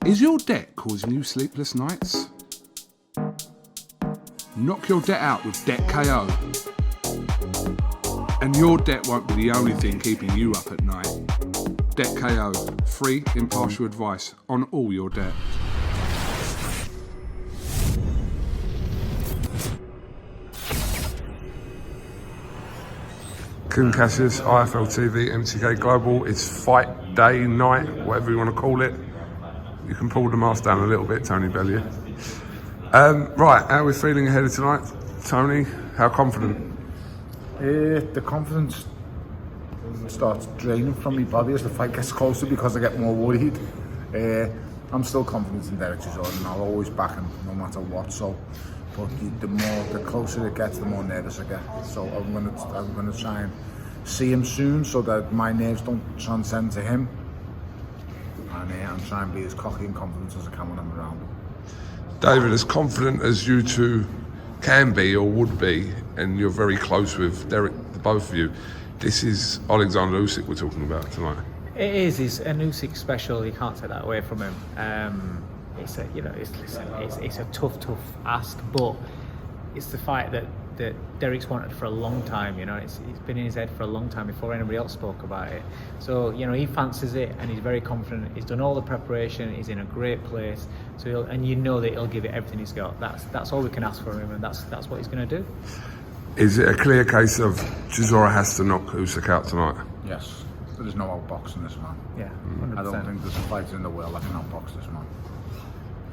Is your debt causing you sleepless nights? Knock your debt out with Debt KO. And your debt won't be the only thing keeping you up at night. Debt KO, free impartial advice on all your debt. KUGAN, CASSIUS, IFL TV, MTK Global. It's fight day, night, whatever you want to call it. You can pull the mask down a little bit, Tony Bellew. Right, how are we feeling ahead of tonight? Tony, how confident? The confidence starts draining from my body as the fight gets closer because I get more worried. I'm still confident in Derek Chisora and I'll always back him no matter what. So, but the closer it gets, the more nervous I get. So I'm gonna try and see him soon so that my nerves don't transcend to him. And I'm trying to be as cocky and confident as I can when I'm around him. David, as confident as you two can be or would be, and you're very close with Derek, the both of you, this is Alexander Usyk we're talking about tonight. It is. It's an Usyk special. You can't take that away from him. It's a tough ask, but it's the fight that Derek's wanted for a long time. You know, it's been in his head for a long time before anybody else spoke about it. So you know, he fancies it, and he's very confident. He's done all the preparation. He's in a great place. So and you know that he'll give it everything he's got. That's all we can ask for him, and that's what he's going to do. Is it a clear case of Chisora has to knock Usyk out tonight? Yes. There's no outboxing this man. Yeah, 100%. I don't think there's a fighter in the world that can outbox this man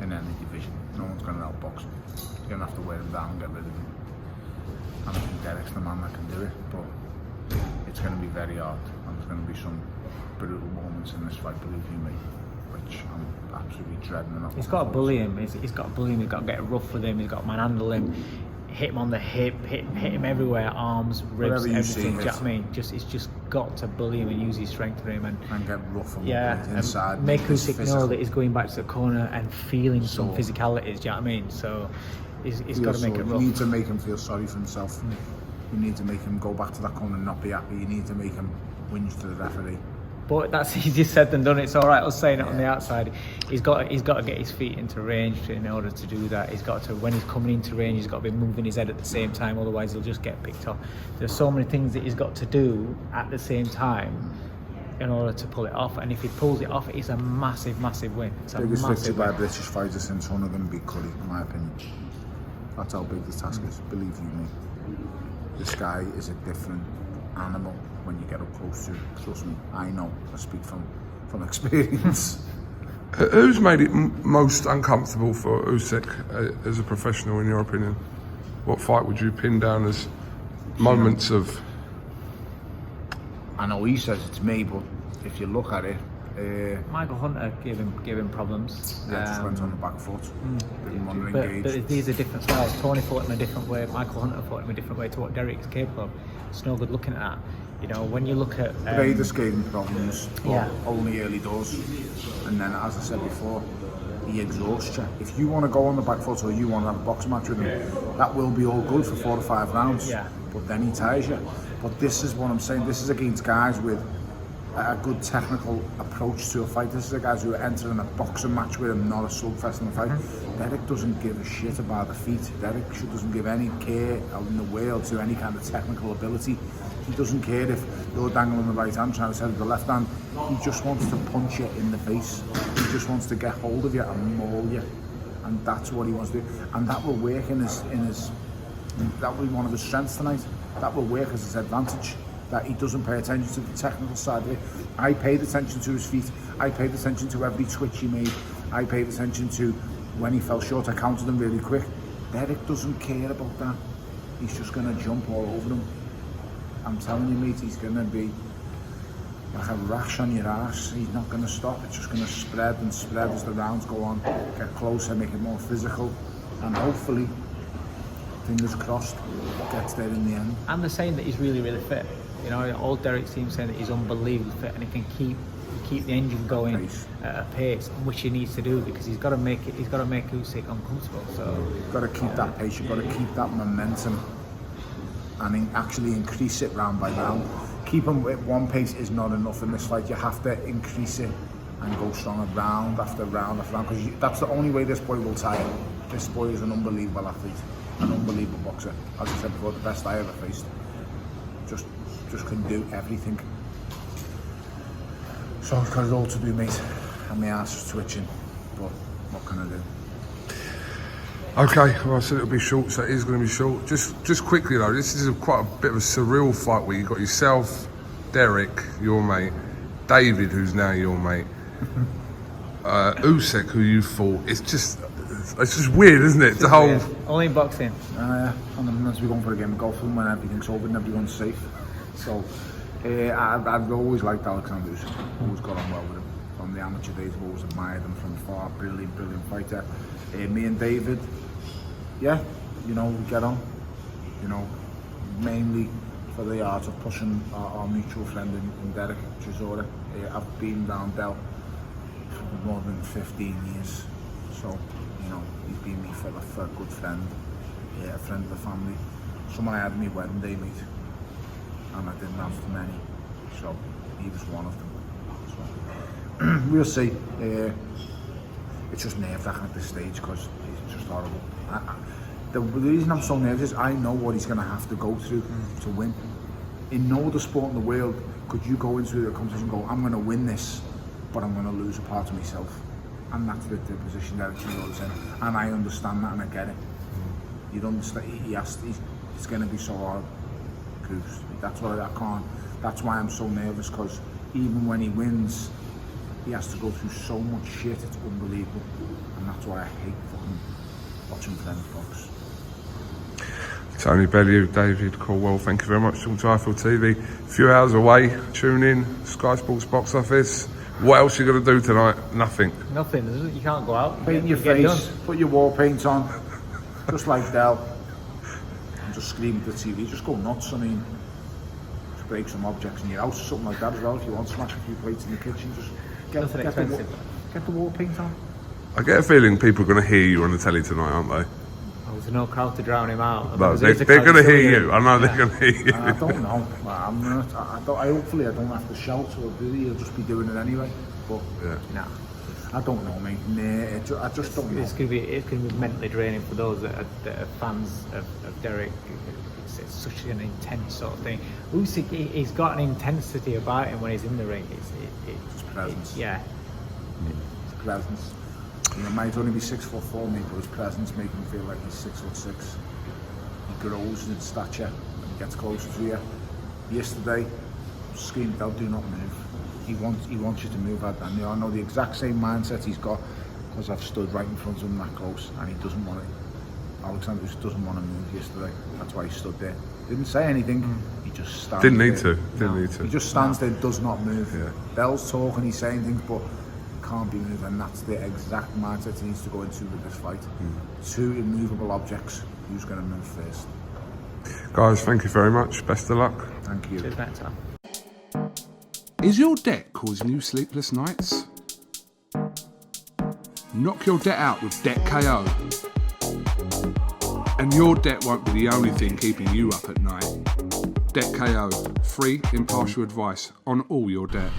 in any division. No one's going to outbox him. You're going to have to wear him down and get rid of him. I don't think Derek's the man that can do it, but it's going to be very hard. And there's going to be some brutal moments in this fight, believe you me, which I'm absolutely dreading. He's got to bully him. He's got to bully him. He's got to get rough with him. He's got to manhandle him. Hit him on the hip, hit him everywhere, arms, ribs, everything. Do you know what I mean? He's just got to bully him and use his strength for him and get rough and inside. And make Usyk know that he's going back to the corner and feeling some physicalities. Do you know what I mean? So he's got to make it rough. You need to make him feel sorry for himself. You need to make him go back to that corner and not be happy. You need to make him whinge to the referee. But that's easier said than done. It's all right us saying it on the outside. He's got to get his feet into range in order to do that. He's got to, when he's coming into range, he's got to be moving his head at the same time. Otherwise, he'll just get picked off. There's so many things that he's got to do at the same time in order to pull it off. And if he pulls it off, it's a massive win. It's a biggest victory by a win. British fighter since one of them beat Curry, in my opinion. That's how big the task is. Believe you me. This guy is a different animal when you get up close to it. Trust me, I know. I speak from experience. Who's made it most uncomfortable for Usyk as a professional, in your opinion? What fight would you pin down as moments of? I know he says it's me, but if you look at it, Michael Hunter gave him problems. Just went on the back foot. Didn't want to engage. But these are different styles. Tony fought him a different way. Michael Hunter fought him a different way to what Derek's capable of. It's no good looking at that. You know, when you look at Raiders gave him problems, but only early doors. And then, as I said before, he exhausts you. If you want to go on the back foot or you want to have a boxing match with him, that will be all good for 4 or 5 rounds. Yeah. But then he tires you. But this is what I'm saying. This is against guys with a good technical approach to a fight. This is the guys who are entering a boxing match with him, not a slugfest in the fight. Derek doesn't give a shit about the feet. Derek doesn't give any care in the world to any kind of technical ability. He doesn't care if you're dangling the right hand trying to set up the left hand. He just wants to punch you in the face. He just wants to get hold of you and maul you. And that's what he wants to do. And that will work that will be one of his strengths tonight. That will work as his advantage. That he doesn't pay attention to the technical side of it. I paid attention to his feet. I paid attention to every twitch he made. I paid attention to when he fell short. I counted him really quick. Derek doesn't care about that. He's just going to jump all over him. I'm telling you, mate, he's going to be like a rash on your ass. He's not going to stop. It's just going to spread and spread as the rounds go on. Get closer, make it more physical, and hopefully, fingers crossed, gets there in the end. And they're saying that he's really fit. You know, all Derek's team saying that he's unbelievably fit and he can keep the engine going at a pace, which he needs to do because he's got to make Usyk uncomfortable. So you've got to keep that pace. You've got to keep that momentum, and actually increase it round by round. Keep him at one pace is not enough in this fight. You have to increase it and go strong round after round after round, because that's the only way this boy will tire. This boy is an unbelievable athlete, an unbelievable boxer. As I said before, the best I ever faced. Just can do everything. So I've got it all to do, mate, and my ass is twitching, but what can I do? Okay, well I said it'll be short, so it is going to be short. Just quickly though, this is quite a bit of a surreal fight where you've got yourself, Derek, your mate, David, who's now your mate, USYK, who you fought. It's just weird, isn't it? The whole... Only in boxing. And I'm meant to be going for a game of golf when everything's over and everyone's safe. So I've always liked Alexander USYK. Always got on well with him. From the amateur days, I've always admired him from afar. Brilliant fighter. Me and David, yeah, you know, we get on. You know, mainly for the art of pushing our mutual friend in Derek Chisora. I've been down Dell for more than 15 years. So, you know, he's been me for a good friend, a friend of the family. Someone I had on my wedding day, mate, and I didn't have many, so he was one of them. So, we'll see. It's just nerve-wracking at this stage because it's just horrible. The reason I'm so nervous is I know what he's going to have to go through to win. In no other sport in the world could you go into a competition and go, I'm going to win this, but I'm going to lose a part of myself. And that's the position that he's in. And I understand that and I get it. You'd understand, it's going to be so hard. That's why I can't. That's why I'm so nervous, because even when he wins, he has to go through so much shit, it's unbelievable. And that's why I hate fucking watching friends box. Tony Bellew, David Coldwell, thank you very much. Talking to IFL TV. A few hours away, tune in, Sky Sports box office. What else are you going to do tonight? Nothing. Nothing. You can't go out. Paint your face, put your war paint on, just like Dell. And just scream at the TV, just go nuts. I mean, just break some objects in your house or something like that as well. If you want to smash a few plates in the kitchen, just get the war paint on. I get a feeling people are going to hear you on the telly tonight, aren't they? There's no crowd to drown him out. No, they're going to hear you. I know they're going to hear you. I don't know. Hopefully I don't have to shout or do it. He'll just be doing it anyway. But nah. I don't know, mate. I just don't know. It's going to be mentally draining for those that are fans of Derek. It's such an intense sort of thing. USYK, he's got an intensity about him when he's in the ring. It's presence. It's presence. You know, might only be 6'4", mate, but his presence makes him feel like he's 6'6". He grows in stature and he gets closer to you. Yesterday, screamed out, "Do not move." He wants you to move. I know the exact same mindset he's got, because I've stood right in front of him that close, and he doesn't want it. Alexander just doesn't want to move yesterday. That's why he stood there. Didn't say anything. He just stands Didn't there. need to. He just stands there, does not move. Bell's talking, he's saying things, but can't be moved, and that's the exact mindset he needs to go into with this fight. Two immovable objects. Who's going to move first? Guys, thank you very much. Best of luck. Thank you. Cheers, next time. Is your debt causing you sleepless nights? Knock your debt out with Debt KO. And your debt won't be the only thing keeping you up at night. Debt KO, free impartial advice on all your debt.